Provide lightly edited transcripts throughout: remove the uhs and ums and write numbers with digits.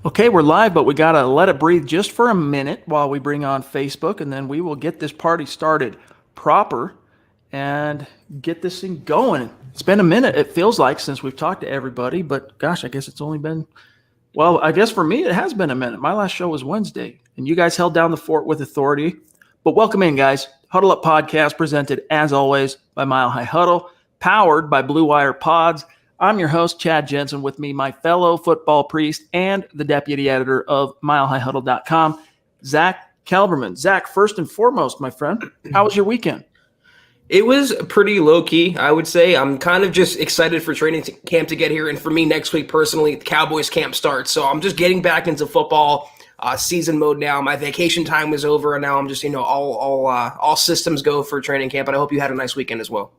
Okay, we're live, but we got to let it breathe just for a minute while we bring on Facebook, and then we will get this party started proper and get this thing going. It's been a minute, it feels like, since we've talked to everybody, but gosh, I guess it's only been, well, I guess for me, it has been a minute. My last show was Wednesday, and you guys held down the fort with authority. But welcome in, guys. Huddle Up Podcast, presented, as always, by Mile High Huddle, powered by Blue Wire Pods. I'm your host, Chad Jensen, with me, my fellow football priest and the deputy editor of milehighhuddle.com, Zack Kelberman. Zack, first and foremost, my friend, how was your weekend? It was pretty low-key, I would say. I'm kind of just excited for training camp to get here, and for me, next week, personally, the Cowboys camp starts. So I'm just getting back into football season mode now. My vacation time was over, and now I'm just, all systems go for training camp, and I hope you had a nice weekend as well.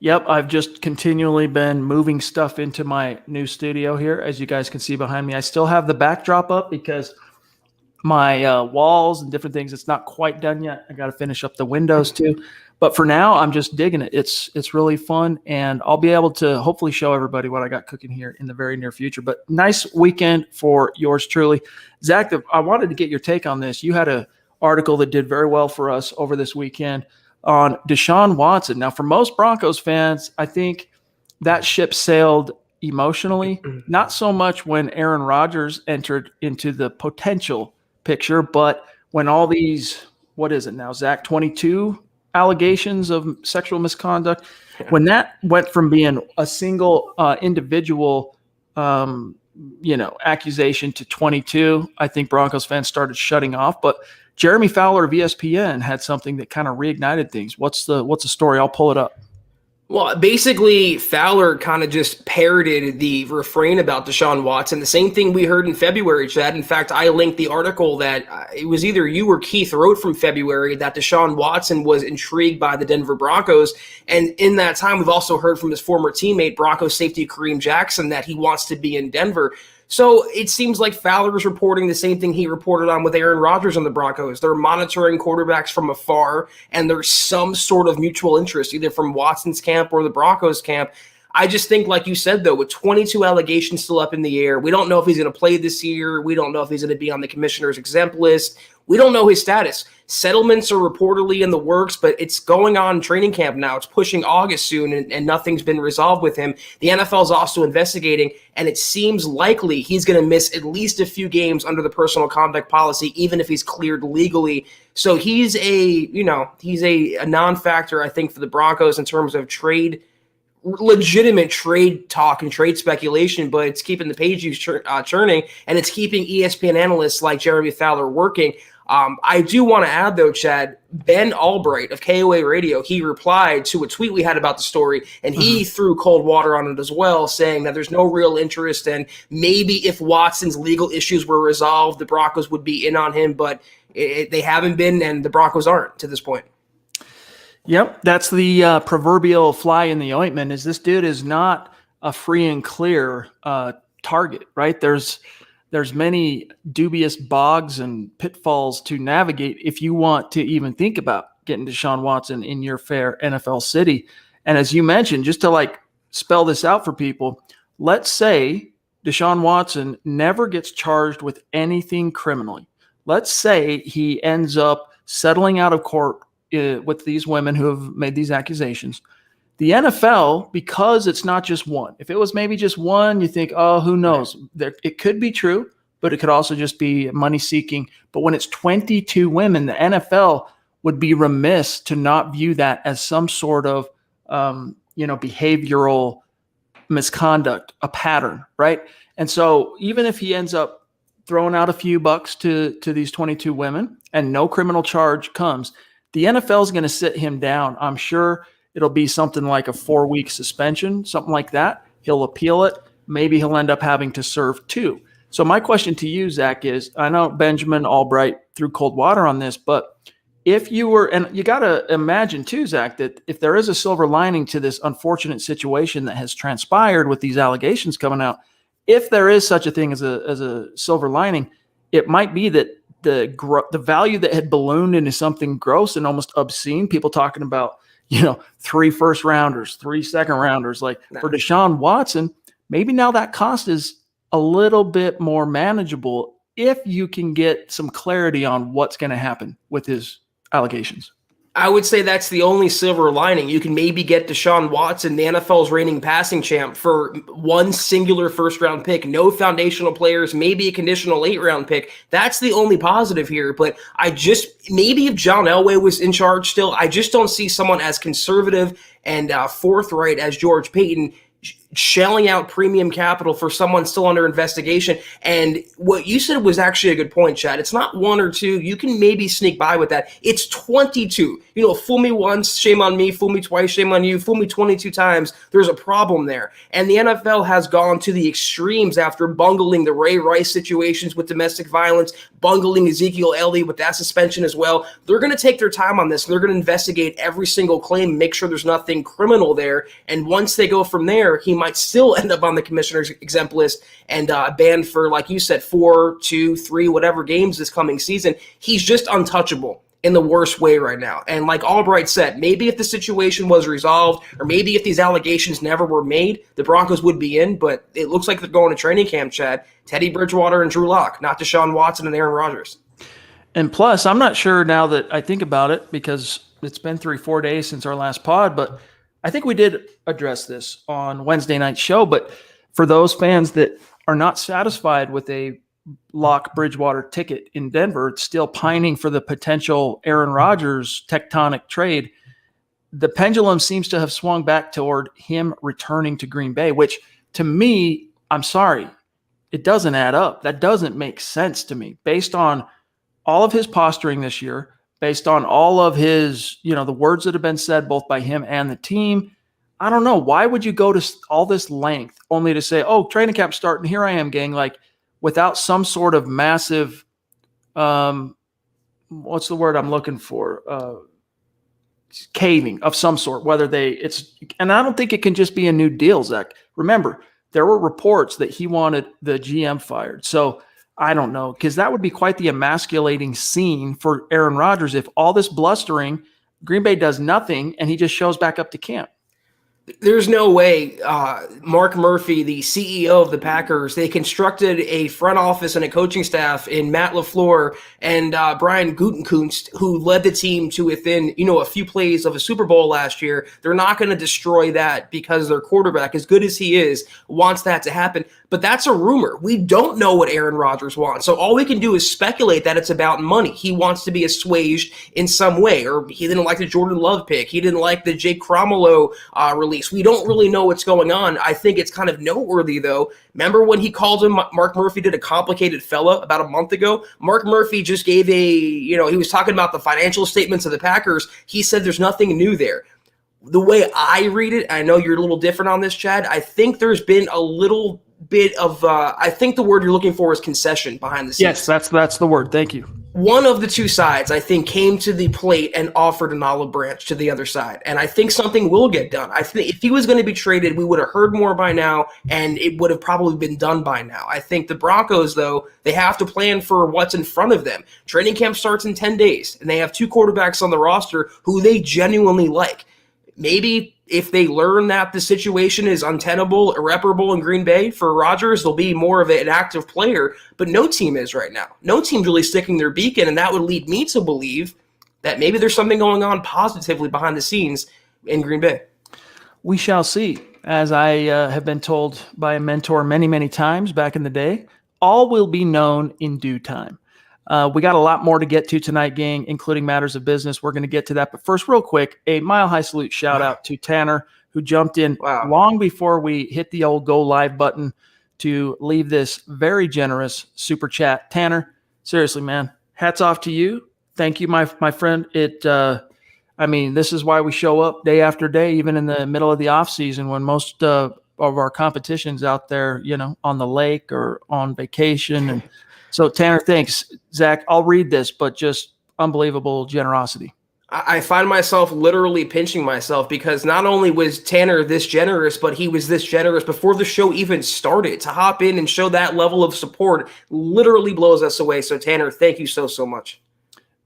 Yep, I've just continually been moving stuff into my new studio here. As you guys can see behind me, I still have the backdrop up because my walls and different things, it's not quite done yet. I got to finish up the windows too. But for now, I'm just digging it. It's really fun, and I'll be able to hopefully show everybody what I got cooking here in the very near future. But nice weekend for yours truly. Zack, I wanted to get your take on this. You had an article that did very well for us over this weekend on Deshaun Watson. Now, for most Broncos fans, I think that ship sailed emotionally, not so much when Aaron Rodgers entered into the potential picture, but when all these, what is it now, Zach, 22 allegations of sexual misconduct, when that went from being a single individual, accusation to 22, I think Broncos fans started shutting off. But Jeremy Fowler of ESPN had something that kind of reignited things. What's the story? I'll pull it up. Well, basically, Fowler kind of just parroted the refrain about Deshaun Watson. The same thing we heard in February, Chad. In fact, I linked the article that it was either you or Keith wrote from February that Deshaun Watson was intrigued by the Denver Broncos. And in that time, we've also heard from his former teammate, Broncos safety Kareem Jackson, that he wants to be in Denver. So it seems like Fowler is reporting the same thing he reported on with Aaron Rodgers on the Broncos. They're monitoring quarterbacks from afar, and there's some sort of mutual interest, either from Watson's camp or the Broncos camp. I just think, like you said, though, with 22 allegations still up in the air, we don't know if he's going to play this year. We don't know if he's going to be on the commissioner's exempt list. We don't know his status. Settlements are reportedly in the works, but it's going on training camp now. It's pushing August soon, and nothing's been resolved with him. The NFL is also investigating, and it seems likely he's going to miss at least a few games under the personal conduct policy, even if he's cleared legally. So he's a non-factor, I think, for the Broncos in terms of legitimate trade talk and trade speculation, but it's keeping the page views churning, and it's keeping ESPN analysts like Jeremy Fowler working. I do want to add, though, Chad, Ben Albright of KOA Radio, he replied to a tweet we had about the story, and he threw cold water on it as well, saying that there's no real interest, and maybe if Watson's legal issues were resolved, the Broncos would be in on him, but they haven't been, and the Broncos aren't to this point. Yep, that's the proverbial fly in the ointment. Is this dude is not a free and clear target, right? There's many dubious bogs and pitfalls to navigate if you want to even think about getting Deshaun Watson in your fair NFL city. And as you mentioned, just to spell this out for people, let's say Deshaun Watson never gets charged with anything criminally. Let's say he ends up settling out of court with these women who have made these accusations. The NFL, because it's not just one. If it was maybe just one, you think, oh, who knows? It could be true, but it could also just be money seeking. But when it's 22 women, the NFL would be remiss to not view that as some sort of, behavioral misconduct, a pattern, right? And so even if he ends up throwing out a few bucks to these 22 women and no criminal charge comes, the NFL is going to sit him down. I'm sure it'll be something like a 4-week suspension, something like that. He'll appeal it. Maybe he'll end up having to serve 2. So my question to you, Zach, is I know Benjamin Albright threw cold water on this, but if you were, and you got to imagine too, Zach, that if there is a silver lining to this unfortunate situation that has transpired with these allegations coming out, if there is such a thing as a silver lining, it might be that the value that had ballooned into something gross and almost obscene, people talking about, 3 first rounders, 3 second rounders, for Deshaun Watson, maybe now that cost is a little bit more manageable if you can get some clarity on what's going to happen with his allegations. I would say that's the only silver lining. You can maybe get Deshaun Watson, the NFL's reigning passing champ, for one singular first-round pick, no foundational players, maybe a conditional late-round pick. That's the only positive here. But maybe if John Elway was in charge still, I just don't see someone as conservative and forthright as George Paton shelling out premium capital for someone still under investigation. And what you said was actually a good point, Chad. It's not one or two. You can maybe sneak by with that. It's 22. Fool me once, shame on me. Fool me twice, shame on you. Fool me 22 times. There's a problem there. And the NFL has gone to the extremes after bungling the Ray Rice situations with domestic violence, bungling Ezekiel Elliott with that suspension as well. They're going to take their time on this. And they're going to investigate every single claim, make sure there's nothing criminal there. And once they go from there, he might still end up on the commissioner's exempt list and banned for, like you said, 4, 2, 3, whatever games this coming season. He's just untouchable in the worst way right now. And like Albright said, maybe if the situation was resolved, or maybe if these allegations never were made, the Broncos would be in, but it looks like they're going to training camp, Chad. Teddy Bridgewater and Drew Lock, not Deshaun Watson and Aaron Rodgers. And plus, I'm not sure now that I think about it, because it's been 3-4 days since our last pod, but I think we did address this on Wednesday night's show. But for those fans that are not satisfied with a Lock Bridgewater ticket in Denver, still pining for the potential Aaron Rodgers tectonic trade, the pendulum seems to have swung back toward him returning to Green Bay, which to me, I'm sorry, it doesn't add up. That doesn't make sense to me based on all of his posturing this year, based on all of his, the words that have been said both by him and the team. I don't know. Why would you go to all this length only to say, oh, training camp's starting, here I am, gang, without some sort of massive, what's the word I'm looking for? Caving of some sort, and I don't think it can just be a new deal, Zach. Remember, there were reports that he wanted the GM fired. So I don't know, because that would be quite the emasculating scene for Aaron Rodgers if all this blustering, Green Bay does nothing, and he just shows back up to camp. There's no way Mark Murphy, the CEO of the Packers, they constructed a front office and a coaching staff in Matt LaFleur and Brian Gutekunst, who led the team to within, a few plays of a Super Bowl last year. They're not going to destroy that because their quarterback, as good as he is, wants that to happen. But that's a rumor. We don't know what Aaron Rodgers wants. So all we can do is speculate that it's about money. He wants to be assuaged in some way, or he didn't like the Jordan Love pick. He didn't like the Jake Cromwell release. We don't really know what's going on. I think it's kind of noteworthy, though. Remember when he called him, Mark Murphy did a complicated fella about a month ago? Mark Murphy just gave he was talking about the financial statements of the Packers. He said there's nothing new there. The way I read it, I know you're a little different on this, Chad, I think there's been a little bit of, I think the word you're looking for is concession behind the scenes. Yes, that's the word. Thank you. One of the two sides, I think, came to the plate and offered an olive branch to the other side. And I think something will get done. I think if he was going to be traded, we would have heard more by now, and it would have probably been done by now. I think the Broncos, though, they have to plan for what's in front of them. Training camp starts in 10 days, and they have 2 quarterbacks on the roster who they genuinely like. Maybe if they learn that the situation is untenable, irreparable in Green Bay for Rodgers, they'll be more of an active player, but no team is right now. No team's really sticking their beak in, and that would lead me to believe that maybe there's something going on positively behind the scenes in Green Bay. We shall see. As I have been told by a mentor many, many times back in the day, all will be known in due time. We got a lot more to get to tonight, gang, including matters of business. We're going to get to that. But first, real quick, a mile-high salute shout-out to Tanner, who jumped in long before we hit the old go live button to leave this very generous super chat. Tanner, seriously, man, hats off to you. Thank you, my friend. This is why we show up day after day, even in the middle of the off season when most of our competition's out there, on the lake or on vacation. And so, Tanner, thanks. Zach, I'll read this, but just unbelievable generosity. I find myself literally pinching myself because not only was Tanner this generous, but he was this generous before the show even started. To hop in and show that level of support literally blows us away. So, Tanner, thank you so much.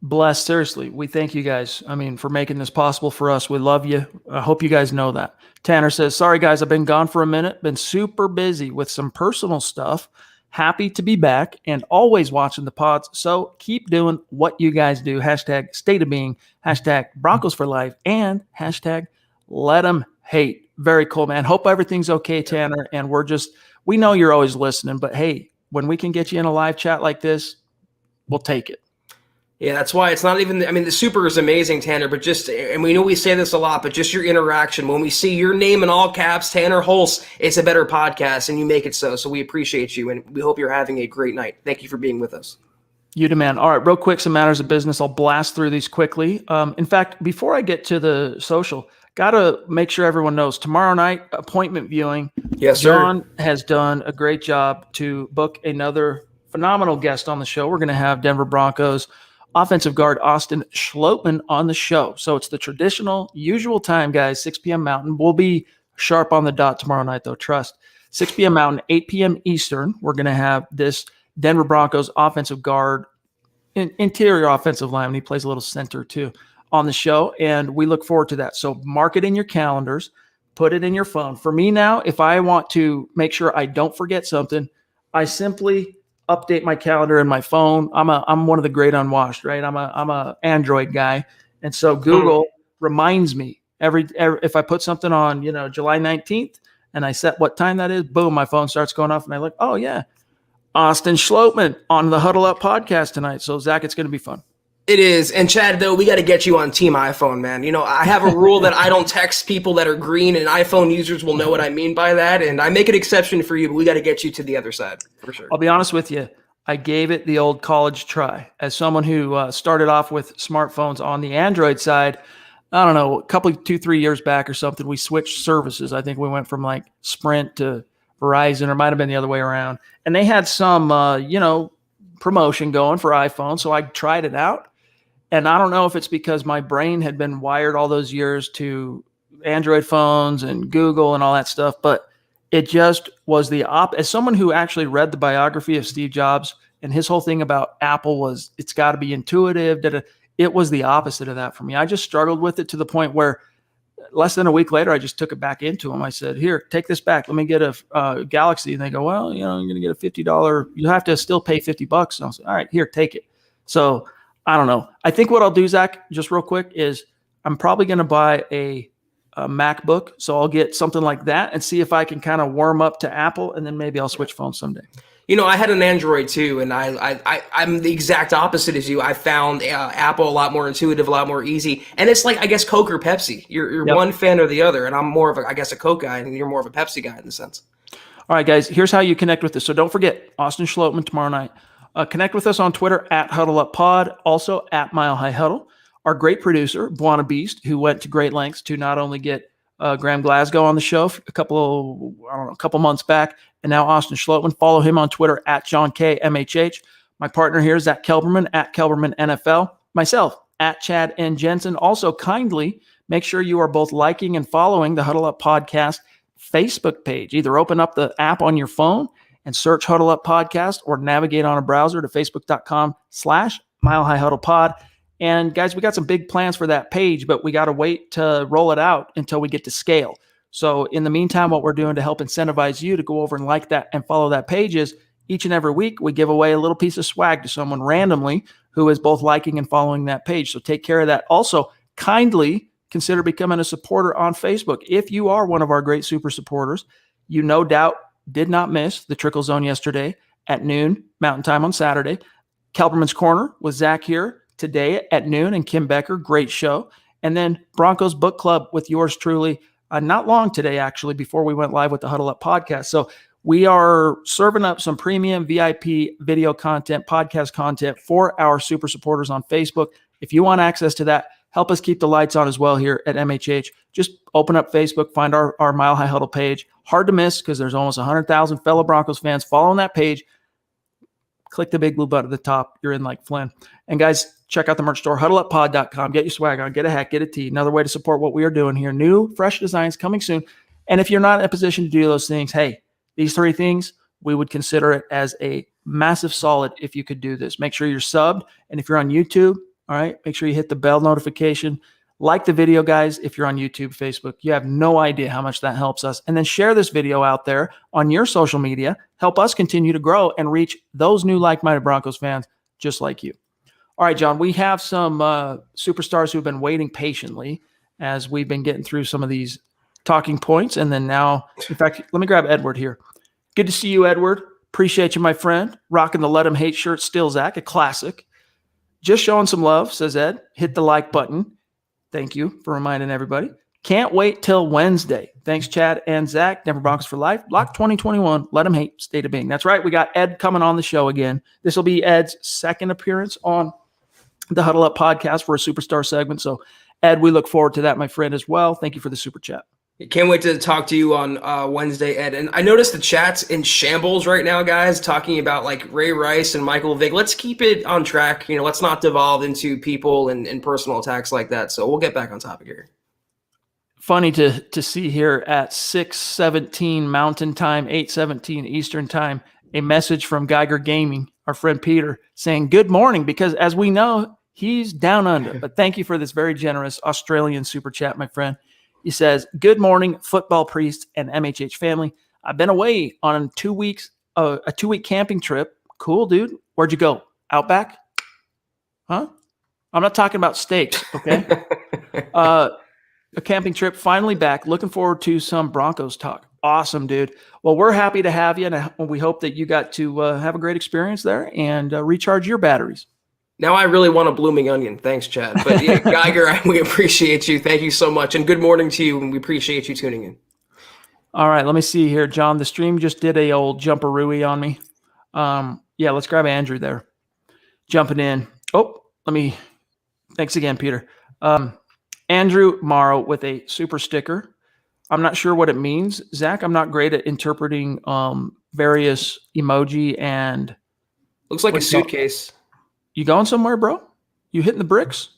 Blessed. Seriously, we thank you guys. I mean, for making this possible for us. We love you. I hope you guys know that. Tanner says, sorry, guys, I've been gone for a minute. Been super busy with some personal stuff. Happy to be back and always watching the pods. So keep doing what you guys do. Hashtag state of being. Hashtag Broncos for life. And hashtag let them hate. Very cool, man. Hope everything's okay, Tanner. And we know you're always listening. But, hey, when we can get you in a live chat like this, we'll take it. Yeah, that's why it's not even, I mean, the super is amazing, Tanner, but and we know we say this a lot, but just your interaction. When we see your name in all caps, Tanner Hulse, it's a better podcast, and you make it so. So we appreciate you, and we hope you're having a great night. Thank you for being with us. You demand. All right, real quick, some matters of business. I'll blast through these quickly. In fact, before I get to the social, got to make sure everyone knows tomorrow night, appointment viewing. Yes, sir. John has done a great job to book another phenomenal guest on the show. We're going to have Denver Broncos offensive guard Austin Schlottman on the show. So it's the traditional, usual time, guys, 6 p.m. Mountain. We'll be sharp on the dot tomorrow night, though, trust. 6 p.m. Mountain, 8 p.m. Eastern. We're going to have this Denver Broncos offensive guard, interior offensive lineman. He plays a little center, too, on the show, and we look forward to that. So mark it in your calendars. Put it in your phone. For me now, if I want to make sure I don't forget something, I simply update my calendar in my phone. I'm one of the great unwashed, right? I'm a Android guy, and so Google reminds me every if I put something on, July 19th, and I set what time that is. Boom, my phone starts going off, and I look, oh yeah, Austin Schlottman on the Huddle Up podcast tonight. So Zach, it's going to be fun. It is. And Chad, though, we got to get you on Team iPhone, man. I have a rule that I don't text people that are green, and iPhone users will know what I mean by that. And I make an exception for you, but we got to get you to the other side for sure. I'll be honest with you. I gave it the old college try. As someone who started off with smartphones on the Android side, I don't know, a couple, 2-3 years back or something, we switched services. I think we went from like Sprint to Verizon, or might have been the other way around. And they had some, promotion going for iPhone. So I tried it out. And I don't know if it's because my brain had been wired all those years to Android phones and Google and all that stuff, but it just was as someone who actually read the biography of Steve Jobs, and his whole thing about Apple was it's got to be intuitive. It was the opposite of that for me. I just struggled with it to the point where less than a week later, I just took it back into them. I said, here, take this back. Let me get a Galaxy. And they go, well, you're going to get a $50. You have to still pay $50. And I was like, all right, here, take it. So I don't know. I think what I'll do, Zach, just real quick, is I'm probably going to buy a MacBook. So I'll get something like that and see if I can kind of warm up to Apple, and then maybe I'll switch phones someday. I had an Android too, and I'm the exact opposite as you. I found Apple a lot more intuitive, a lot more easy, and it's like, I guess, Coke or Pepsi. You're one fan or the other, and I'm more of a Coke guy, and you're more of a Pepsi guy in the sense. All right, guys, here's how you connect with us. So don't forget, Austin Schlottman tomorrow night. Connect with us on Twitter at HuddleUpPod, also at Mile High Huddle. Our great producer, Buona Beast, who went to great lengths to not only get Graham Glasgow on the show a couple months back, and now Austin Schlottman. Follow him on Twitter at JohnKMHH. My partner here is Zack Kelberman at Kelberman NFL. Myself at Chad and Jensen. Also, kindly make sure you are both liking and following the Huddle Up Podcast Facebook page. Either open up the app on your phone and search Huddle Up Podcast, or navigate on a browser to facebook.com/Mile High Huddle Pod. And guys, we got some big plans for that page, but we got to wait to roll it out until we get to scale. So in the meantime, what we're doing to help incentivize you to go over and like that and follow that page is each and every week, we give away a little piece of swag to someone randomly who is both liking and following that page. So take care of that. Also, kindly consider becoming a supporter on Facebook. If you are one of our great super supporters, you no doubt did not miss the Trickle Zone yesterday at noon Mountain Time on Saturday. Kelberman's Corner with Zach here today at noon, and Kim Becker, great show. And then Broncos Book Club with yours truly, not long today, actually, before we went live with the Huddle Up Podcast. So we are serving up some premium VIP video content, podcast content for our super supporters on Facebook. If you want access to that, help us keep the lights on as well here at MHH. Just open up Facebook, find our Mile High Huddle page. Hard to miss because there's almost 100,000 fellow Broncos fans following that page. Click the big blue button at the top. You're in like Flynn. And guys, check out the merch store, huddleuppod.com. Get your swag on, get a hat, get a tee. Another way to support what we are doing here. New, fresh designs coming soon. And if you're not in a position to do those things, hey, these 3 things, we would consider it as a massive solid if you could do this. Make sure you're subbed. And if you're on YouTube, All right. Make sure you hit the bell notification. Like the video, guys. If you're on YouTube, Facebook, you have no idea how much that helps us. And then share this video out there on your social media. Help us continue to grow and reach those new like-minded Broncos fans just like you. All right, John, we have some superstars who have been waiting patiently as we've been getting through some of these talking points. And then now, in fact, let me grab Edward here. Good to see you, Edward. Appreciate you, my friend. Rocking the Let 'em Hate shirt still, Zach, a classic. Just showing some love, says Ed. Hit the like button. Thank you for reminding everybody. Can't wait till Wednesday. Thanks, Chad and Zach. Denver Broncos for life. Block 2021. Let 'em hate. State of being. That's right. We got Ed coming on the show again. This will be Ed's second appearance on the Huddle Up podcast for a superstar segment. So, Ed, we look forward to that, my friend, as well. Thank you for the super chat. Can't wait to talk to you on Wednesday, Ed. And I noticed the chat's in shambles right now, guys, talking about like Ray Rice and Michael Vick. Let's keep it on track. Let's not devolve into people and personal attacks like that. So we'll get back on topic here. Funny to see here at 6:17 Mountain Time, 8:17 Eastern Time, a message from Geiger Gaming, our friend Peter, saying good morning, because as we know, he's down under. But thank you for this very generous Australian super chat, my friend. He says, good morning, football priest and MHH family. I've been away on a 2-week camping trip. Cool, dude. Where'd you go? Outback? Huh? I'm not talking about steaks, okay? A camping trip, finally back. Looking forward to some Broncos talk. Awesome, dude. Well, we're happy to have you, and we hope that you got to have a great experience there and recharge your batteries. Now I really want a blooming onion. Thanks, Chad. But yeah, Geiger, we appreciate you. Thank you so much. And good morning to you, and we appreciate you tuning in. All right, let me see here. John, the stream just did a old jumperooey on me. Yeah, let's grab Andrew there. Jumping in. Thanks again, Peter. Andrew Morrow with a super sticker. I'm not sure what it means. Zach, I'm not great at interpreting various emoji and... Looks like a suitcase. You going somewhere, bro? You hitting the bricks?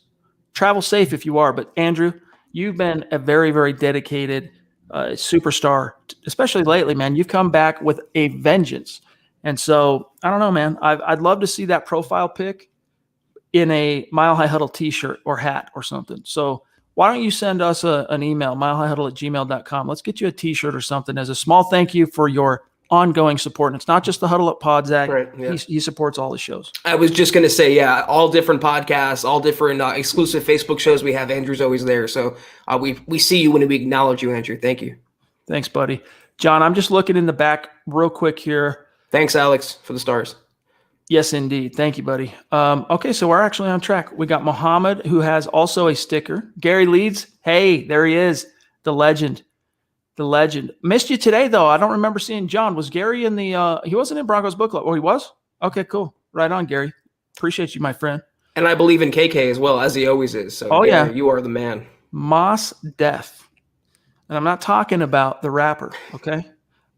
Travel safe if you are. But Andrew, you've been a very, very dedicated superstar, especially lately, man. You've come back with a vengeance. And so, I don't know, man. I'd love to see that profile pic in a Mile High Huddle t-shirt or hat or something. So why don't you send us an email, milehighhuddle@gmail.com. Let's get you a t-shirt or something as a small thank you for your ongoing support. And it's not just the Huddle Up Pod, Zach. Right, yeah. He supports all the shows. I was just going to say, yeah, all different podcasts, all different exclusive Facebook shows we have. Andrew's always there. So we see you when we acknowledge you, Andrew. Thank you. Thanks, buddy. John, I'm just looking in the back real quick here. Thanks, Alex, for the stars. Yes, indeed. Thank you, buddy. Okay, so we're actually on track. We got Mohammed, who has also a sticker. Gary Leeds. Hey, there he is. The legend. The legend. Missed you today, though. I don't remember seeing John. Was Gary in the he wasn't in Broncos Book Club. Oh, he was? Okay, cool. Right on, Gary. Appreciate you, my friend. And I believe in KK as well, as he always is. So, Gary, yeah, you are the man. Moss Def. And I'm not talking about the rapper, okay?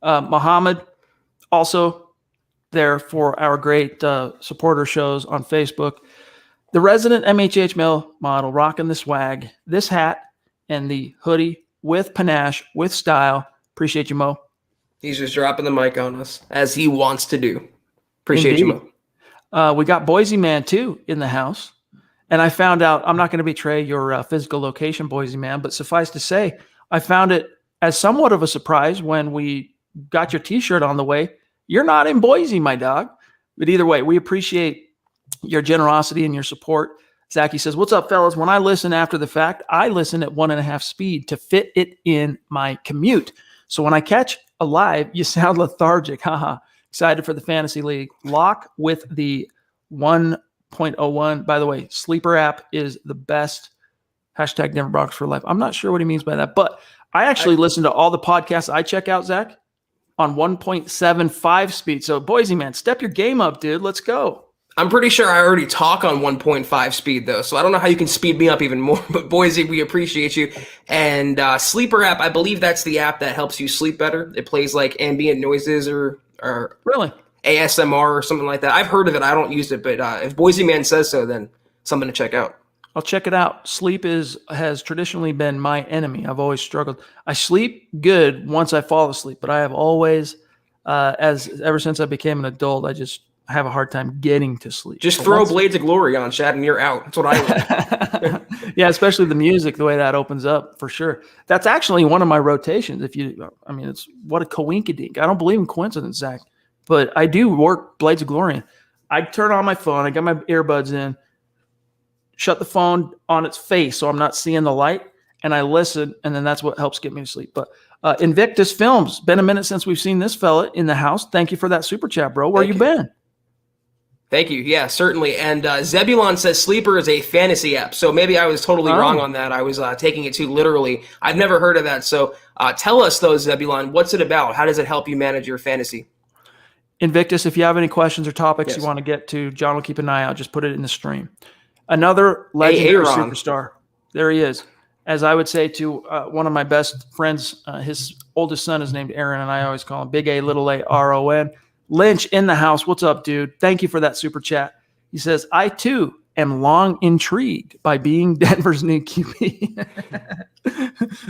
Mohammed, also there for our great supporter shows on Facebook. The resident MHH male model rocking the swag, this hat, and the hoodie with panache, with style. Appreciate you, Mo. He's just dropping the mic on us, as he wants to do. Appreciate Indeed. you, Mo. We got Boise Man, too, in the house. And I found out, I'm not going to betray your physical location, Boise Man, but suffice to say, I found it as somewhat of a surprise when we got your T-shirt on the way. You're not in Boise, my dog. But either way, we appreciate your generosity and your support. Zachy says, what's up, fellas? When I listen after the fact, I listen at 1.5 speed to fit it in my commute. So when I catch a live, you sound lethargic. Haha. Excited for the Fantasy League. Lock with the 1.01. By the way, Sleeper app is the best. Hashtag Denver Broncos for life. I'm not sure what he means by that, but I actually listen to all the podcasts I check out, Zach, on 1.75 speed. So Boise, man, step your game up, dude. Let's go. I'm pretty sure I already talk on 1.5 speed, though, so I don't know how you can speed me up even more. But Boise, we appreciate you. And Sleeper app, I believe that's the app that helps you sleep better. It plays like ambient noises or really ASMR or something like that. I've heard of it. I don't use it, but if Boise Man says so, then something to check out. I'll check it out. Sleep has traditionally been my enemy. I've always struggled. I sleep good once I fall asleep, but I have always, ever since I became an adult, I just have a hard time getting to sleep. Just throw Blades of Glory on, Shad, and you're out. That's what I would. Yeah, especially the music, the way that opens up, for sure. That's actually one of my rotations. It's what a coinkydink. I don't believe in coincidence, Zach, but I do work Blades of Glory. I turn on my phone, I got my earbuds in, shut the phone on its face so I'm not seeing the light, and I listen, and then that's what helps get me to sleep. But Invictus Films, been a minute since we've seen this fella in the house. Thank you for that super chat, bro. Where you been? Thank you. Yeah, certainly. And Zebulon says Sleeper is a fantasy app. So maybe I was totally wrong on that. I was taking it too literally. I've never heard of that. So tell us, though, Zebulon, what's it about? How does it help you manage your fantasy? Invictus, if you have any questions or topics you want to get to, John will keep an eye out. Just put it in the stream. Another legendary superstar. There he is. As I would say to one of my best friends, his oldest son is named Aaron, and I always call him Big A, Little A, R-O-N. Lynch in the house. What's up, dude? Thank you for that super chat. He says, I, too, am long intrigued by being Denver's new QB.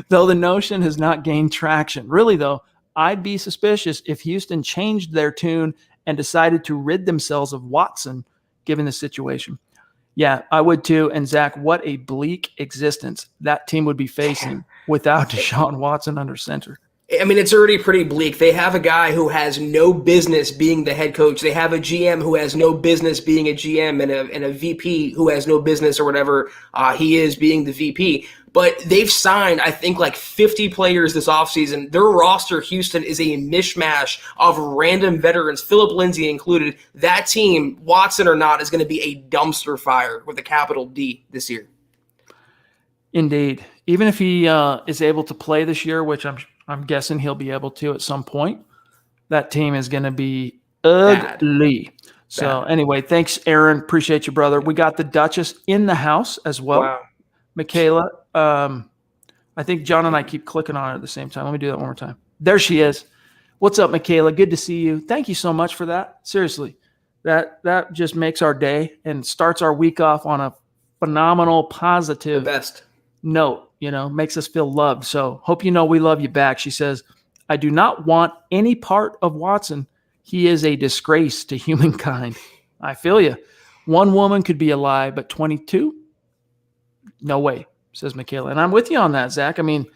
Though the notion has not gained traction. Really, though, I'd be suspicious if Houston changed their tune and decided to rid themselves of Watson, given the situation. Yeah, I would too. And Zach, what a bleak existence that team would be facing without Deshaun Watson under center. I mean, it's already pretty bleak. They have a guy who has no business being the head coach. They have a GM who has no business being a GM, and a VP who has no business, or whatever he is, being the VP. But they've signed, I think, like 50 players this offseason. Their roster, Houston, is a mishmash of random veterans, Philip Lindsay included. That team, Watson or not, is going to be a dumpster fire with a capital D this year. Indeed. Even if he is able to play this year, which I'm guessing he'll be able to at some point, that team is going to be ugly. So anyway, thanks, Aaron. Appreciate you, brother. We got the Duchess in the house as well. Wow. Michaela, I think John and I keep clicking on her at the same time. Let me do that one more time. There she is. What's up, Michaela? Good to see you. Thank you so much for that. Seriously, that just makes our day and starts our week off on a phenomenal, positive note. Makes us feel loved. So hope you know we love you back. She says, I do not want any part of Watson. He is a disgrace to humankind. I feel you. One woman could be a lie, but 22? No way, says Michaela. And I'm with you on that, Zach. I mean,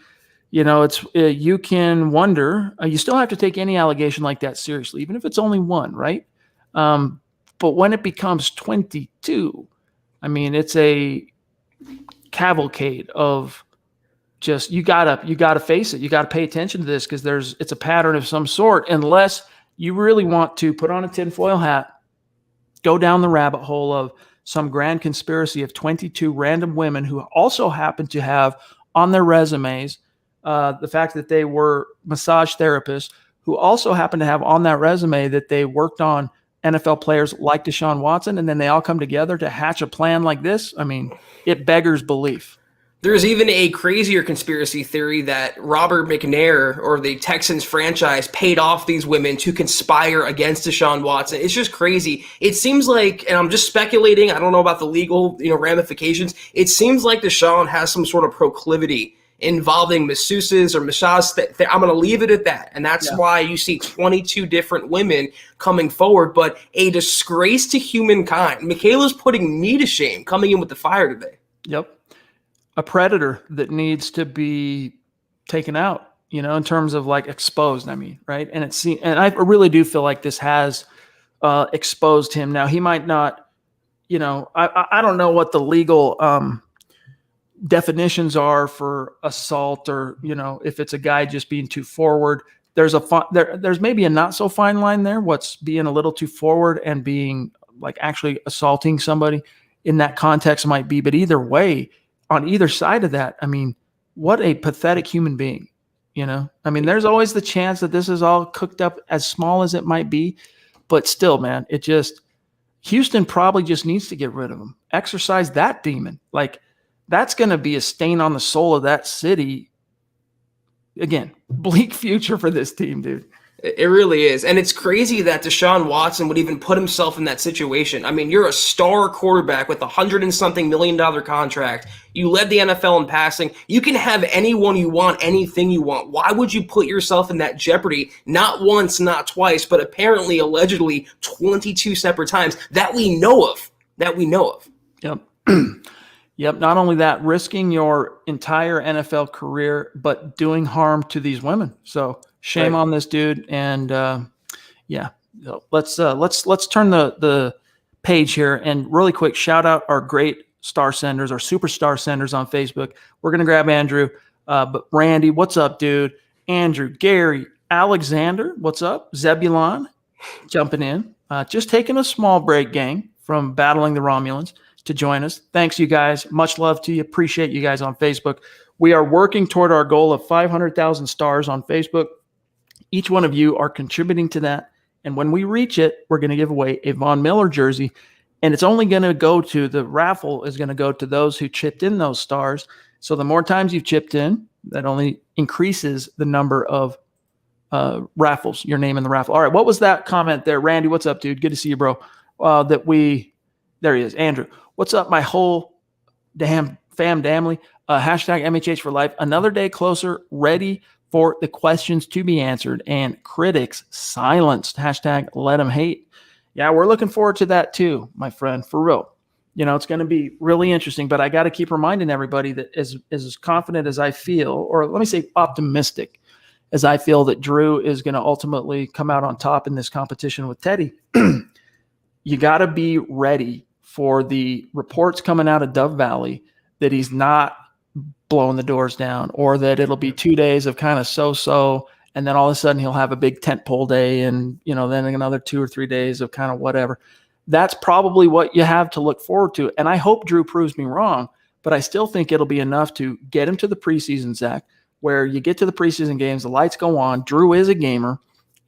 it's you can wonder. You still have to take any allegation like that seriously, even if it's only one, right? But when it becomes 22, I mean, it's a cavalcade of just you gotta face it. You gotta pay attention to this because it's a pattern of some sort. Unless you really want to put on a tinfoil hat, go down the rabbit hole of some grand conspiracy of 22 random women who also happen to have on their resumes the fact that they were massage therapists, who also happen to have on that resume that they worked on NFL players like Deshaun Watson, and then they all come together to hatch a plan like this. I mean, it beggars belief. There's even a crazier conspiracy theory that Robert McNair or the Texans franchise paid off these women to conspire against Deshaun Watson. It's just crazy. It seems like, and I'm just speculating, I don't know about the legal ramifications. It seems like Deshaun has some sort of proclivity involving masseuses or massage. I'm going to leave it at that. And that's why you see 22 different women coming forward, but a disgrace to humankind. Michaela's putting me to shame coming in with the fire today. Yep. A predator that needs to be taken out, in terms of like exposed, right? And and I really do feel like this has exposed him. Now he might not, I don't know what the legal definitions are for assault, or, if it's a guy just being too forward. There's there's maybe a not so fine line there. What's being a little too forward and being like actually assaulting somebody in that context might be, but either way, on either side of that, I mean, what a pathetic human being, I mean, there's always the chance that this is all cooked up, as small as it might be, but still, man, Houston probably just needs to get rid of him. Exercise that demon. Like, that's going to be a stain on the soul of that city. Again, bleak future for this team, dude. It really is. And it's crazy that Deshaun Watson would even put himself in that situation. I mean, you're a star quarterback with $100-and-something million contract. You led the NFL in passing. You can have anyone you want, anything you want. Why would you put yourself in that jeopardy? Not once, not twice, but apparently, allegedly, 22 separate times that we know of. Yep. Yep. Not only that, risking your entire NFL career, but doing harm to these women. So shame on this dude. And let's turn the page here and really quick shout out our great star senders, our superstar senders on Facebook. We're gonna grab Andrew, but Randy, what's up, dude? Andrew, Gary, Alexander, what's up? Zebulon, jumping in, just taking a small break, gang, from battling the Romulans to join us. Thanks, you guys. Much love to you. Appreciate you guys on Facebook. We are working toward our goal of 500,000 stars on Facebook. Each one of you are contributing to that. And when we reach it, we're going to give away a Von Miller jersey. And it's only going to go to the raffle is going to go to those who chipped in those stars. So the more times you've chipped in, that only increases the number of raffles, your name in the raffle. All right. What was that comment there? Randy, what's up, dude? Good to see you, bro. There he is. Andrew, what's up, my whole damn family? Hashtag MHH for life. Another day closer, ready for the questions to be answered and critics silenced. Hashtag let them hate. Yeah, we're looking forward to that too, my friend, for real. You know, it's going to be really interesting, but I got to keep reminding everybody that as confident as I feel, or let me say optimistic, as I feel that Drew is going to ultimately come out on top in this competition with Teddy, you got to be ready for the reports coming out of Dove Valley that he's not blowing the doors down, or that it'll be 2 days of kind of so-so, and then all of a sudden he'll have a big tentpole day, and then another 2 or 3 days of kind of whatever. That's probably what you have to look forward to. And I hope Drew proves me wrong, but I still think it'll be enough to get him to the preseason, Zach, where you get to the preseason games, the lights go on. Drew is a gamer,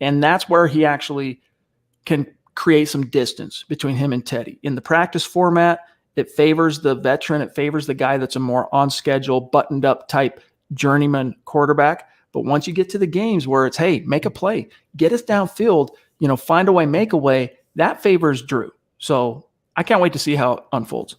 and that's where he actually can create some distance between him and Teddy. In the practice format, it favors the veteran. It favors the guy that's a more on-schedule, buttoned-up type journeyman quarterback. But once you get to the games where it's, hey, make a play, get us downfield, find a way, make a way, that favors Drew. So I can't wait to see how it unfolds.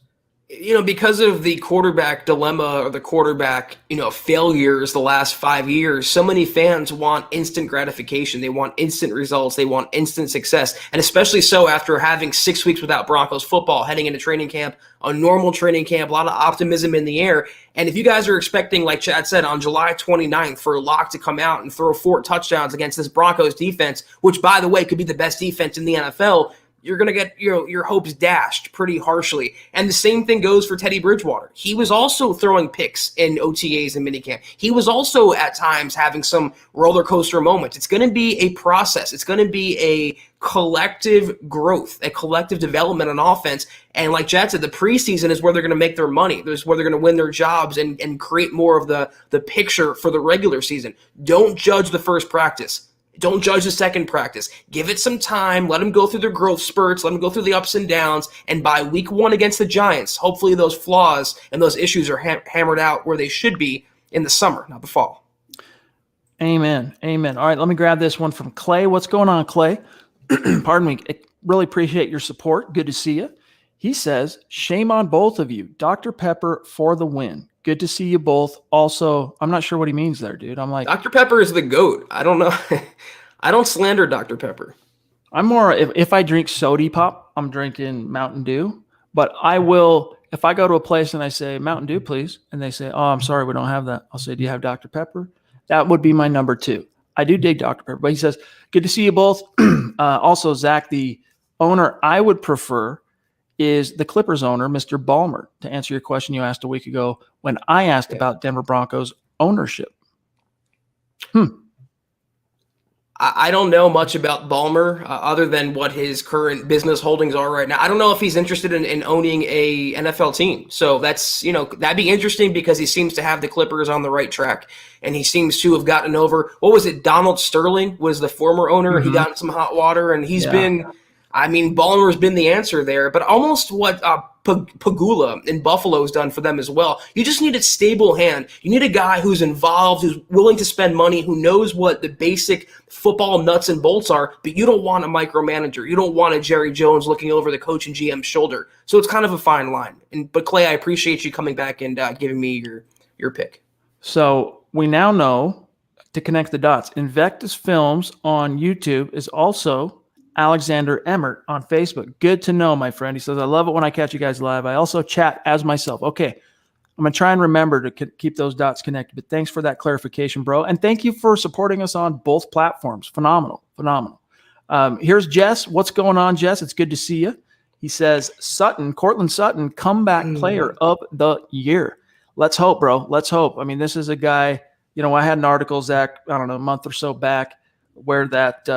Because of the quarterback dilemma or the quarterback, failures the last 5 years, so many fans want instant gratification. They want instant results. They want instant success. And especially so after having 6 weeks without Broncos football, heading into training camp, a normal training camp, a lot of optimism in the air. And if you guys are expecting, like Chad said, on July 29th for Locke to come out and throw 4 touchdowns against this Broncos defense, which, by the way, could be the best defense in the NFL, you're going to get your hopes dashed pretty harshly. And the same thing goes for Teddy Bridgewater. He was also throwing picks in OTAs and minicamp. He was also at times having some roller coaster moments. It's going to be a process. It's going to be a collective growth, a collective development on offense. And like Chad said, the preseason is where they're going to make their money. This is where they're going to win their jobs and create more of the picture for the regular season. Don't judge the first practice. Don't judge the second practice. Give it some time. Let them go through their growth spurts. Let them go through the ups and downs. And by week 1 against the Giants, hopefully those flaws and those issues are hammered out where they should be in the summer, not the fall. Amen. Amen. All right, let me grab this one from Clay. What's going on, Clay? Pardon me. I really appreciate your support. Good to see you. He says, shame on both of you. Dr. Pepper for the win. Good to see you both. Also, I'm not sure what he means there, dude. I'm like, Dr. Pepper is the GOAT. I don't know. I don't slander Dr. Pepper. I'm more, if I drink soda pop, I'm drinking Mountain Dew. But I will, if I go to a place and I say, Mountain Dew, please, and they say, oh, I'm sorry, we don't have that. I'll say, do you have Dr. Pepper? That would be my number 2. I do dig Dr. Pepper. But he says, good to see you both. Also, Zach, the owner I would prefer is the Clippers owner, Mr. Ballmer, to answer your question you asked a week ago when I asked about Denver Broncos ownership. I don't know much about Ballmer other than what his current business holdings are right now. I don't know if he's interested in owning a NFL team. So that's, that'd be interesting because he seems to have the Clippers on the right track. And he seems to have gotten over, what was it? Donald Sterling was the former owner. Mm-hmm. He got in some hot water and he's been, Ballmer's been the answer there. But almost what Pagula in Buffalo has done for them as well. You just need a stable hand. You need a guy who's involved, who's willing to spend money, who knows what the basic football nuts and bolts are, but you don't want a micromanager. You don't want a Jerry Jones looking over the coach and GM's shoulder. So it's kind of a fine line. But Clay, I appreciate you coming back and giving me your pick. So we now know, to connect the dots, Invectus Films on YouTube is also Alexander Emmert on Facebook. Good to know, my friend. He says, I love it when I catch you guys live. I also chat as myself. Okay, I'm going to try and remember to keep those dots connected, but thanks for that clarification, bro. And thank you for supporting us on both platforms. Phenomenal. Here's Jess. What's going on, Jess? It's good to see you. He says, Cortland Sutton, comeback player of the year. Let's hope, bro. Let's hope. I mean, this is a guy, I had an article, Zach, I don't know, a month or so back where that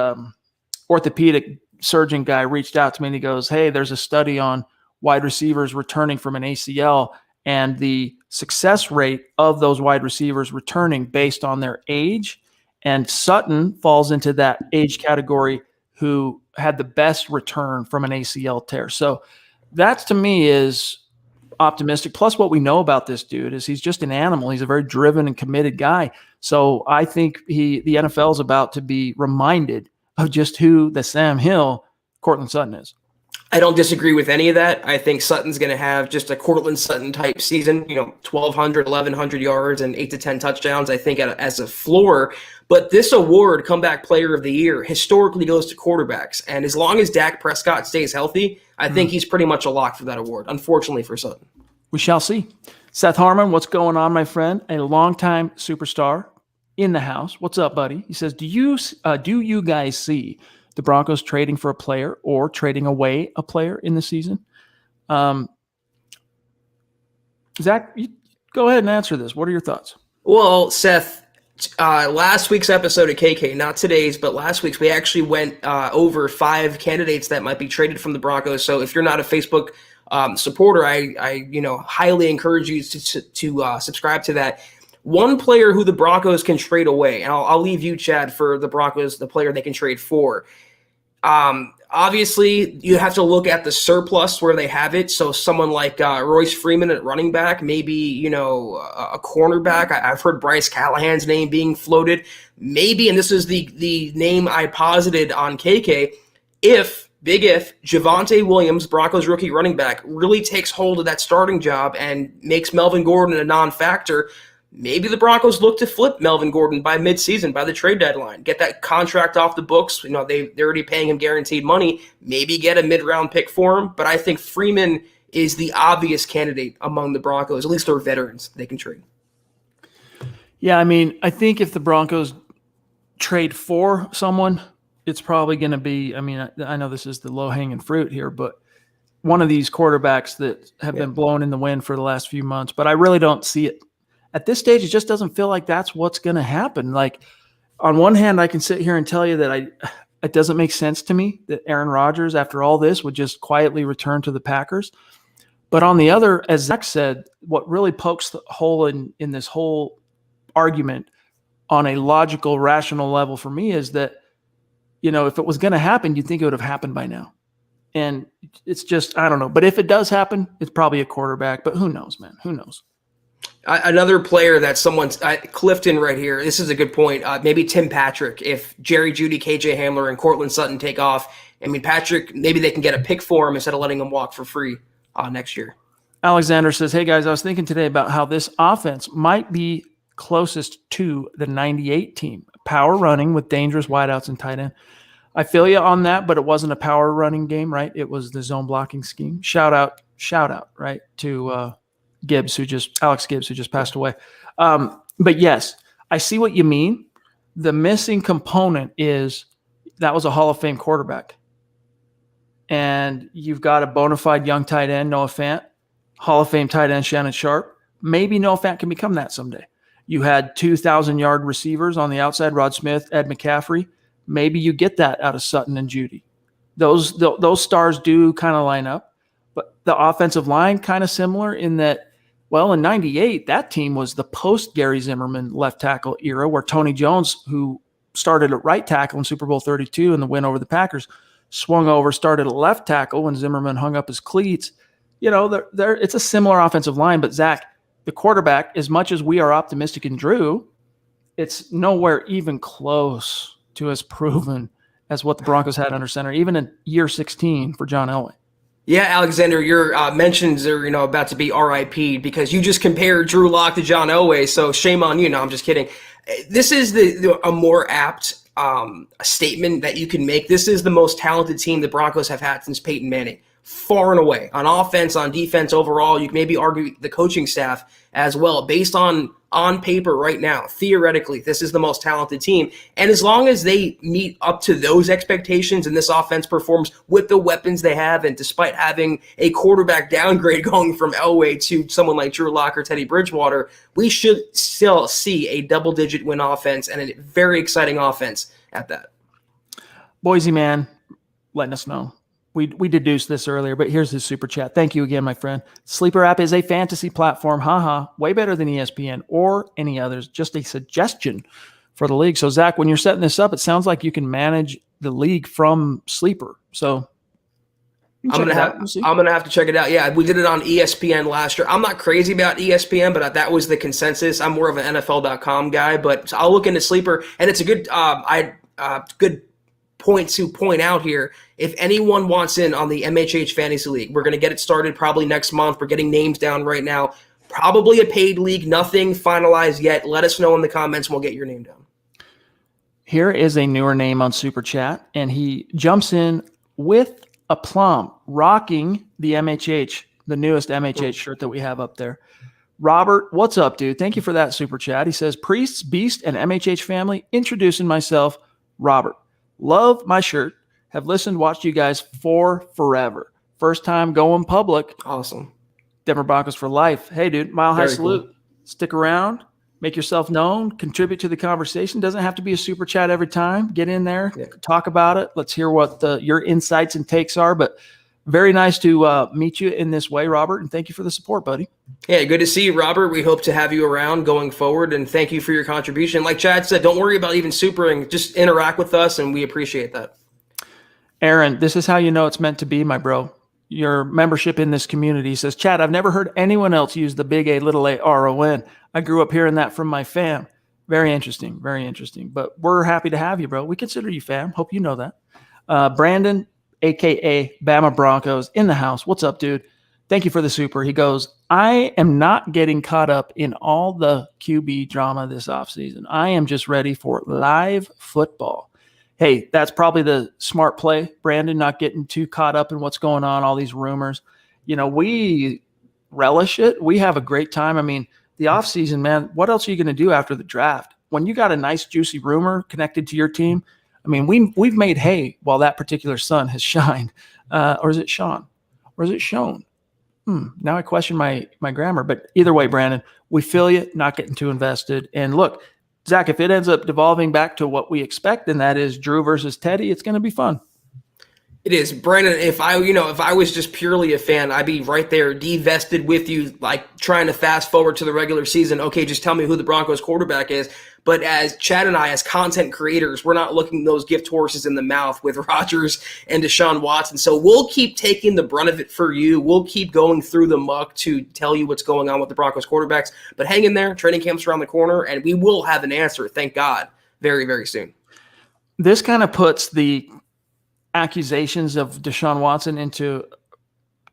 orthopedic surgeon guy reached out to me and he goes, hey, there's a study on wide receivers returning from an ACL and the success rate of those wide receivers returning based on their age. And Sutton falls into that age category who had the best return from an ACL tear. So that to me is optimistic. Plus what we know about this dude is he's just an animal. He's a very driven and committed guy. So I think the NFL is about to be reminded of just who the Sam Hill Cortland Sutton is. I don't disagree with any of that. I think Sutton's going to have just a Cortland Sutton type season, 1,200, 1,100 yards and 8 to 10 touchdowns, I think, as a floor. But this award, Comeback Player of the Year, historically goes to quarterbacks. And as long as Dak Prescott stays healthy, I think he's pretty much a lock for that award, unfortunately for Sutton. We shall see. Seth Harmon, what's going on, my friend? A longtime superstar in the house. What's up, buddy? He says, do you guys see the Broncos trading for a player or trading away a player in the season? Zach, you go ahead and answer this. What are your thoughts? Well, Seth, last week's episode of KK, not today's, but last week's, we actually went over 5 candidates that might be traded from the Broncos. So if you're not a Facebook supporter, I highly encourage you to subscribe to that. One player who the Broncos can trade away, and I'll leave you, Chad, for the Broncos, the player they can trade for. Obviously, you have to look at the surplus where they have it. So someone like Royce Freeman at running back, maybe, a cornerback. I've heard Bryce Callahan's name being floated. Maybe, and this is the name I posited on KK, if Javonte Williams, Broncos rookie running back, really takes hold of that starting job and makes Melvin Gordon a non-factor, maybe the Broncos look to flip Melvin Gordon by midseason, by the trade deadline. Get that contract off the books. They're already paying him guaranteed money. Maybe get a mid-round pick for him. But I think Freeman is the obvious candidate among the Broncos. At least they're veterans they can trade. Yeah, I mean, I think if the Broncos trade for someone, it's probably going to be, I know this is the low-hanging fruit here, but one of these quarterbacks that have been blown in the wind for the last few months. But I really don't see it. At this stage, it just doesn't feel like that's what's going to happen. Like, on one hand, I can sit here and tell you that it doesn't make sense to me that Aaron Rodgers, after all this, would just quietly return to the Packers. But on the other, as Zach said, what really pokes the hole in this whole argument on a logical, rational level for me is that, if it was going to happen, you'd think it would have happened by now. And it's just, I don't know. But if it does happen, it's probably a quarterback. But who knows, man? Who knows? Another player that Clifton right here, this is a good point. Maybe Tim Patrick, if Jerry Jeudy, KJ Hamler, and Cortland Sutton take off. Patrick, maybe they can get a pick for him instead of letting him walk for free next year. Alexander says, hey, guys, I was thinking today about how this offense might be closest to the 98 team. Power running with dangerous wideouts and tight end. I feel you on that, but it wasn't a power running game, right? It was the zone blocking scheme. Shout out, right, to Alex Gibbs, who just passed away. But yes, I see what you mean. The missing component is that was a Hall of Fame quarterback. And you've got a bona fide young tight end, Noah Fant, Hall of Fame tight end, Shannon Sharp. Maybe Noah Fant can become that someday. You had 2,000-yard receivers on the outside, Rod Smith, Ed McCaffrey. Maybe you get that out of Sutton and Jeudy. Those stars do kind of line up. But the offensive line kind of similar in that, well, in 98, that team was the post-Gary Zimmerman left tackle era where Tony Jones, who started at right tackle in Super Bowl 32 in the win over the Packers, swung over, started at left tackle when Zimmerman hung up his cleats. it's a similar offensive line, but Zach, the quarterback, as much as we are optimistic in Drew, it's nowhere even close to as proven as what the Broncos had under center, even in year 16 for John Elway. Yeah, Alexander, your mentions are about to be RIP because you just compared Drew Lock to John Elway. So shame on you. No, I'm just kidding. This is a more apt statement that you can make. This is the most talented team the Broncos have had since Peyton Manning, far and away, on offense, on defense, overall. You can maybe argue the coaching staff as well, based on paper right now. Theoretically, this is the most talented team. And as long as they meet up to those expectations and this offense performs with the weapons they have, and despite having a quarterback downgrade going from Elway to someone like Drew Lock or Teddy Bridgewater, we should still see a double-digit win offense and a very exciting offense at that. Boise man letting us know. We deduced this earlier, but here's his super chat. Thank you again, my friend. Sleeper app is a fantasy platform. Way better than ESPN or any others. Just a suggestion for the league. So, Zach, when you're setting this up, it sounds like you can manage the league from Sleeper. So, I'm gonna have to check it out. Yeah, we did it on ESPN last year. I'm not crazy about ESPN, but that was the consensus. I'm more of an NFL.com guy, but I'll look into Sleeper, and it's a good good point to point out here. If anyone wants in on the MHH Fantasy League, we're going to get it started probably next month. We're getting names down right now. Probably a paid league, nothing finalized yet. Let us know in the comments and we'll get your name down. Here is a newer name on Super Chat, and he jumps in with aplomb, rocking the MHH, the newest MHH shirt that we have up there. Robert, what's up, dude? Thank you for that Super Chat. He says, Priests, Beast, and MHH family, introducing myself, Robert. Love my shirt. Have listened, watched you guys for forever. First time going public. Awesome. Denver Broncos for life. Hey, dude, Mile High salute. Cool. Stick around. Make yourself known. Contribute to the conversation. Doesn't have to be a super chat every time. Get in there. Yeah. Talk about it. Let's hear what your insights and takes are. But very nice to meet you in this way, Robert, and thank you for the support, buddy. Yeah, good to see you, Robert. We hope to have you around going forward, and thank you for your contribution. Like Chad said, don't worry about even supering. Just interact with us, and we appreciate that. Aaron, this is how you know it's meant to be, my bro. Your membership in this community says, Chad, I've never heard anyone else use the big A, little a, R-O-N. I grew up hearing that from my fam. Very interesting, very interesting. But we're happy to have you, bro. We consider you fam. Hope you know that. Brandon, a.k.a. Bama Broncos, in the house. What's up, dude? Thank you for the super. He goes, I am not getting caught up in all the QB drama this offseason. I am just ready for live football. Hey, that's probably the smart play, Brandon, not getting too caught up in what's going on, all these rumors. We relish it. We have a great time. I mean, the offseason, man, what else are you going to do after the draft? When you got a nice, juicy rumor connected to your team, I mean, we've made hay while that particular sun has shined. Or is it Sean? Or is it shown? Now I question my grammar. But either way, Brandon, we feel you, not getting too invested. And look, Zach, if it ends up devolving back to what we expect, and that is Drew versus Teddy, it's going to be fun. It is, Brandon. If I was just purely a fan, I'd be right there, divested with you, like trying to fast forward to the regular season. Okay, just tell me who the Broncos quarterback is. But as Chad and I, as content creators, we're not looking those gift horses in the mouth with Rodgers and Deshaun Watson. So we'll keep taking the brunt of it for you. We'll keep going through the muck to tell you what's going on with the Broncos quarterbacks. But hang in there. Training camp's around the corner, and we will have an answer, thank God, very, very soon. This kind of puts the accusations of Deshaun Watson into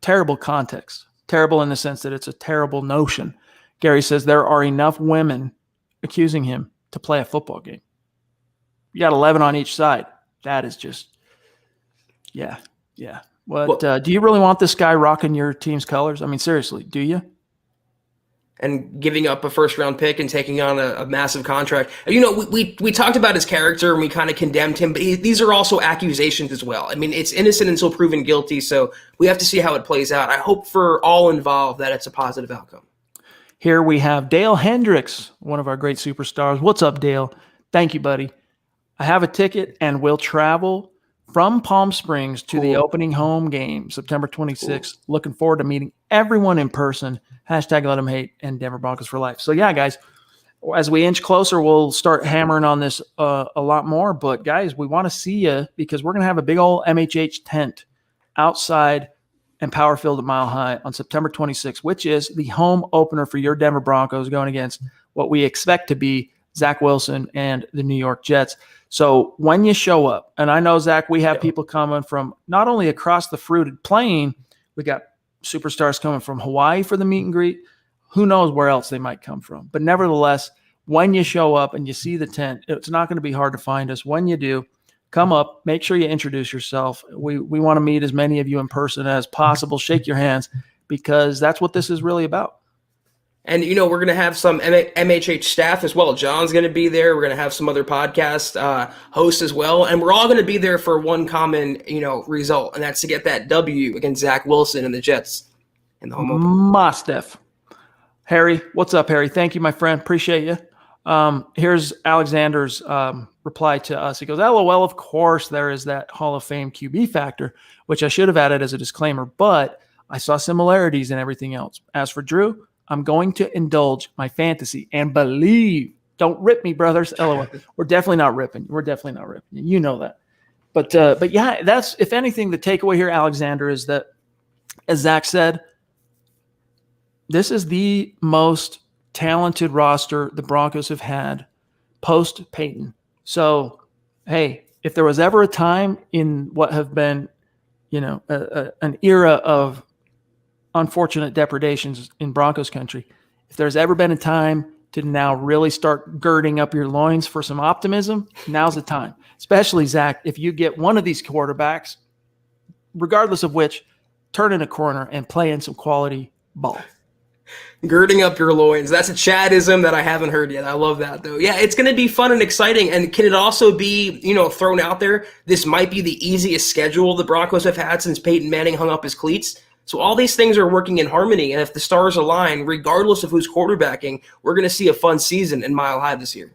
terrible context. Terrible in the sense that it's a terrible notion. Gary says there are enough women accusing him to play a football game. You got 11 on each side. That is just, yeah. What do you really want this guy rocking your team's colors? I mean, seriously, do you? And giving up a first-round pick and taking on a massive contract. We talked about his character and we kind of condemned him, but these are also accusations as well. I mean, it's innocent until proven guilty, so we have to see how it plays out. I hope for all involved that it's a positive outcome. Here we have Dale Hendricks, one of our great superstars. What's up, Dale? Thank you, buddy. I have a ticket and will travel from Palm Springs to the opening home game, September 26th. Looking forward to meeting everyone in person. Hashtag let 'em hate and Denver Broncos for life. So, yeah, guys, as we inch closer, we'll start hammering on this a lot more. But, guys, we want to see you because we're going to have a big old MHH tent outside and Power Field at Mile High on September 26th, which is the home opener for your Denver Broncos going against what we expect to be Zach Wilson and the New York Jets. So when you show up, and I know, Zach, we have people coming from not only across the fruited plain, we got superstars coming from Hawaii for the meet and greet. Who knows where else they might come from. But nevertheless, when you show up and you see the tent, it's not going to be hard to find us. When you do, come up, make sure you introduce yourself. We want to meet as many of you in person as possible, shake your hands, because that's what this is really about. And, we're going to have some MHH staff as well. John's going to be there. We're going to have some other podcast hosts as well. And we're all going to be there for one common, result, and that's to get that W against Zach Wilson and the Jets in the home opener. Mostef. Harry, what's up, Harry? Thank you, my friend. Appreciate you. Here's Alexander's reply to us. He goes, LOL, of course there is that Hall of Fame QB factor, which I should have added as a disclaimer, but I saw similarities in everything else. As for Drew, I'm going to indulge my fantasy and believe. Don't rip me, brothers. LOL. We're definitely not ripping. We're definitely not ripping. You know that. But yeah, that's, if anything, the takeaway here, Alexander, is that, as Zach said, this is the most talented roster the Broncos have had post Peyton. So, hey, if there was ever a time in what have been, an era of unfortunate depredations in Broncos country, if there's ever been a time to now really start girding up your loins for some optimism, now's the time. Especially, Zach, if you get one of these quarterbacks, regardless of which, turn in a corner and play in some quality ball. Girding up your loins. That's a Chadism that I haven't heard yet. I love that, though. Yeah, it's going to be fun and exciting. And can it also be, thrown out there, this might be the easiest schedule the Broncos have had since Peyton Manning hung up his cleats? So all these things are working in harmony. And if the stars align, regardless of who's quarterbacking, we're going to see a fun season in Mile High this year.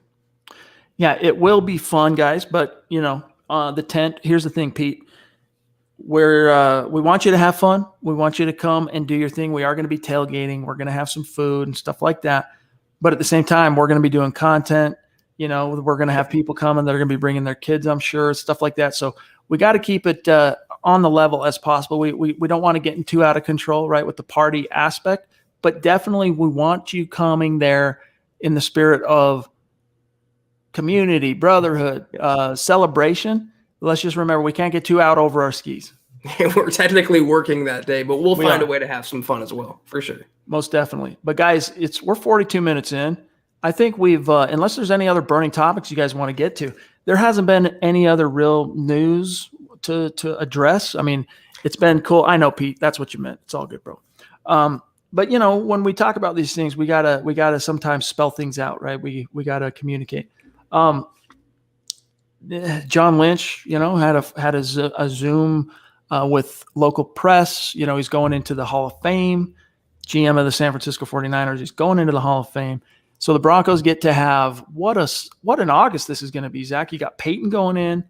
Yeah, it will be fun, guys. But, the tent, here's the thing, Pete. We want you to have fun. We want you to come and do your thing. We are going to be tailgating. We're going to have some food and stuff like that. But at the same time, we're going to be doing content. We're going to have people coming that are going to be bringing their kids, I'm sure, stuff like that. So we got to keep it on the level as possible. We don't want to get too out of control, right, with the party aspect. But definitely we want you coming there in the spirit of community, brotherhood, celebration. Let's just remember, we can't get too out over our skis. We're technically working that day, but we'll find a way to have some fun as well, for sure. Most definitely. But guys, we're 42 minutes in. I think we've, unless there's any other burning topics you guys want to get to, there hasn't been any other real news to address. I mean, it's been cool. I know, Pete, that's what you meant. It's all good, bro. But when we talk about these things, we gotta sometimes spell things out, right? We gotta communicate. John Lynch, had a Zoom with local press. He's going into the Hall of Fame. GM of the San Francisco 49ers. He's going into the Hall of Fame. So the Broncos get to have what an August this is going to be, Zach. You got Peyton going in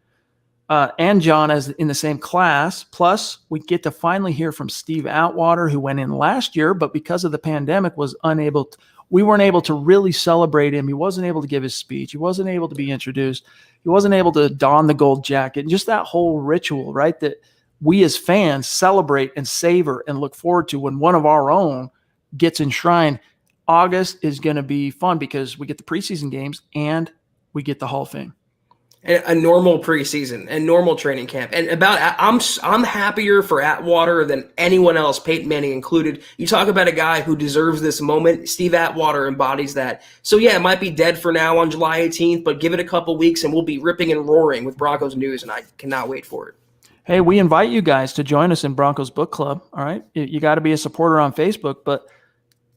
and John as in the same class. Plus, we get to finally hear from Steve Atwater, who went in last year, but because of the pandemic we weren't able to really celebrate him. He wasn't able to give his speech. He wasn't able to be introduced. He wasn't able to don the gold jacket. Just that whole ritual, right, that we as fans celebrate and savor and look forward to when one of our own gets enshrined. August is going to be fun because we get the preseason games and we get the Hall of Fame. A normal preseason and normal training camp. And I'm happier for Atwater than anyone else, Peyton Manning included. You talk about a guy who deserves this moment. Steve Atwater embodies that. So yeah, it might be dead for now on July 18th, but give it a couple weeks and we'll be ripping and roaring with Broncos news, and I cannot wait for it. Hey, we invite you guys to join us in Broncos Book Club. All right. You got to be a supporter on Facebook, but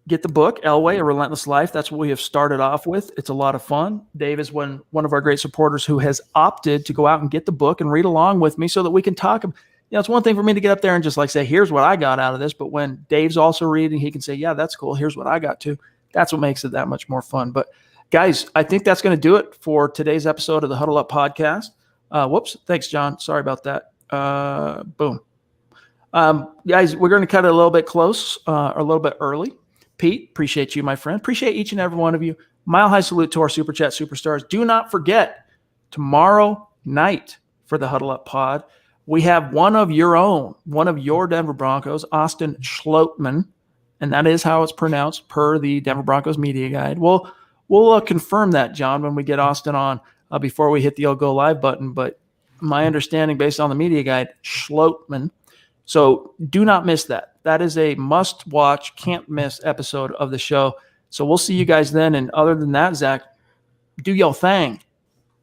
get the book, Elway, A Relentless Life. That's what we have started off with. It's a lot of fun. Dave is one of our great supporters who has opted to go out and get the book and read along with me so that we can talk. It's one thing for me to get up there and just say, here's what I got out of this. But when Dave's also reading, he can say, yeah, that's cool. Here's what I got too. That's what makes it that much more fun. But guys, I think that's going to do it for today's episode of the Huddle Up podcast. Whoops. Thanks, John. Sorry about that. Boom. Guys, we're going to cut it a little bit close, or a little bit early. Pete, appreciate you, my friend. Appreciate each and every one of you. Mile high salute to our Super Chat superstars. Do not forget, tomorrow night for the Huddle Up pod, we have one of your Denver Broncos, Austin Schlottman, and that is how it's pronounced per the Denver Broncos media guide. We'll confirm that, John, when we get Austin on before we hit the go live button. But my understanding, based on the media guide, Schlottman. So do not miss that. That is a must-watch, can't-miss episode of the show. So we'll see you guys then. And other than that, Zach, do your thing.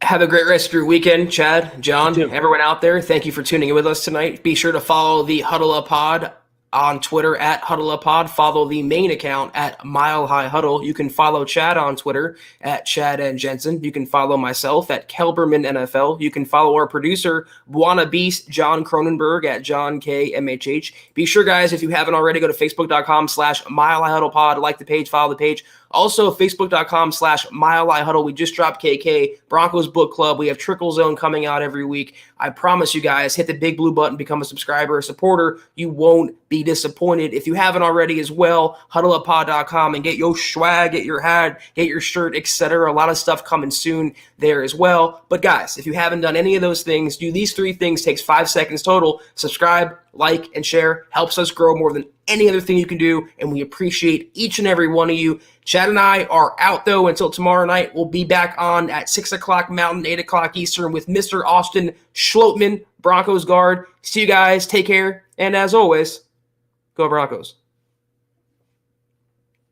Have a great rest of your weekend, Chad, John, everyone out there. Thank you for tuning in with us tonight. Be sure to follow the Huddle Up Pod on Twitter at Huddle Up Pod. Follow the main account at Mile High Huddle. You can follow Chad on Twitter at Chad and Jensen. You can follow myself at Kelberman NFL. You can follow our producer, Buana Beast, John Cronenberg at John K MHH. Be sure, guys, if you haven't already, go to Facebook.com/Mile High Huddle Pod. Like the page, follow the page. Also, Facebook.com/Mile High Huddle. We just dropped KK, Broncos Book Club. We have Trickle Zone coming out every week. I promise you guys, hit the big blue button, become a subscriber, a supporter. You won't be disappointed. If you haven't already as well, huddleuppod.com and get your swag, get your hat, get your shirt, etc. A lot of stuff coming soon there as well. But guys, if you haven't done any of those things, do these 3 things. Takes 5 seconds total. Subscribe, like, and share. Helps us grow more than any other thing you can do, and we appreciate each and every one of you. Chad and I are out, though, until tomorrow night. We'll be back on at 6 o'clock Mountain, 8 o'clock Eastern with Mr. Austin Schlottman, Broncos guard. See you guys. Take care. And as always, go Broncos.